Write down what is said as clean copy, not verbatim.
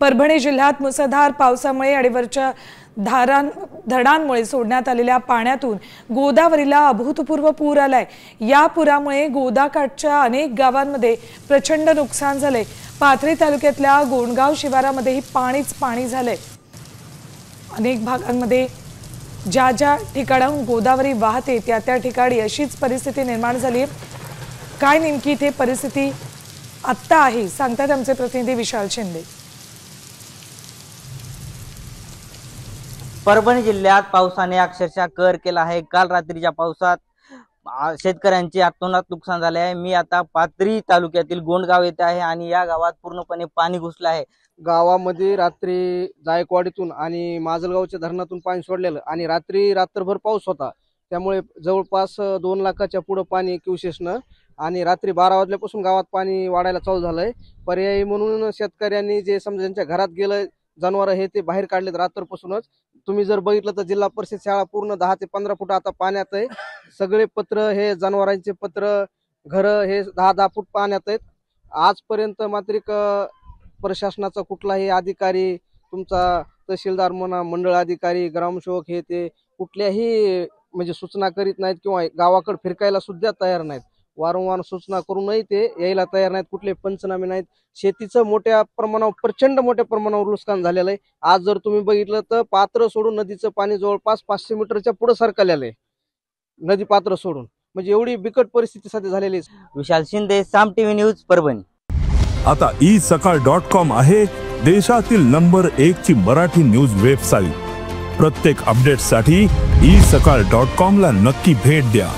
परभणी जिल्ह्यात मुसळधार पावसामुळे अडीवरच्या धरणांमुळे सोडण्यात आलेल्या पाण्यातून गोदावरीला अभूतपूर्व पूर आलाय। या पुरामुळे गोदाकाठच्या अनेक गावांमध्ये प्रचंड नुकसान झाले। पाथरी तालुक्यातल्या गोंडगाव शिवारामध्येही पाणीच पाणी झालंय। अनेक भागांमध्ये ज्या ठिकाणाहून गोदावरी वाहते त्या ठिकाणी अशीच परिस्थिती निर्माण झाली आहे। काय नेमकी इथे परिस्थिती आत्ता आहे सांगतात आमचे प्रतिनिधी विशाल शिंदे। परभणी जिल्ह्यात पावसाने अक्षरशः कहर केला आहे। काल रात्रीच्या पावसात शेतकऱ्यांचे अतोनात नुकसान झाले आहे। मी आता पाथरी तालुक्यातील गोंडगाव येथे आहे आणि या गावात पूर्णपणे पाणी घुसले आहे। गावामध्ये रात्री जायकवाडीतून आणि माजलगावच्या धरणातून पाणी सोडलेलं आणि रात्रभर पाऊस होता, त्यामुळे जवळपास 2 लाखाच्या पुढे पाणी क्युसेसनं आणि रात्री 12 वाजल्यापासून गावात पाणी वाढायला चालू झालंय। पर्यायी म्हणून शेतकऱ्यांनी जे समजा ज्यांच्या घरात गेलं जनावर हे ते बाहेर काढलेत रात्रपासूनच। तुम्ही जर बघितलं तर जिल्हा परिषद शाळा पूर्ण 10 ते 15 फूट आता पाण्यात आहे। सगळे पत्र हे जनावरांचे पत्र घर हे 10-10 फूट पाण्यात आहेत। आजपर्यंत मात्र प्रशासनाचा कुठलाही अधिकारी, तुमचा तहसीलदार म्हणा, मंडळ अधिकारी, ग्रामसेवक हे ते कुठल्याही म्हणजे सूचना करीत नाहीत किंवा गावाकडे फिरकायला सुद्धा तयार नाहीत। वारंवार सूचना करूनही ते यायला तयार नाहीत, कुठले पंचनामे नाहीत। शेतीचं मोठ्या प्रमाणावर प्रचंड मोठ्या प्रमाणावर नुकसान झालेलं आहे। आज जर तुम्ही बघितलं तर पात्र सोडून नदीचं पाणी जवळपास 500 मीटरच्या पुढे सरकलेलं आहे, नदी पात्र सोडून। म्हणजे एवढी बिकट परिस्थिती सध्या झालेली आहे। विशाल शिंदे, साम टीव्ही न्यूज, परभणी। आता isakal.com आहे देशातील नंबर 1 ची मराठी न्यूज वेबसाईट। प्रत्येक अपडेटसाठी isakal.com ला नक्की भेट द्या।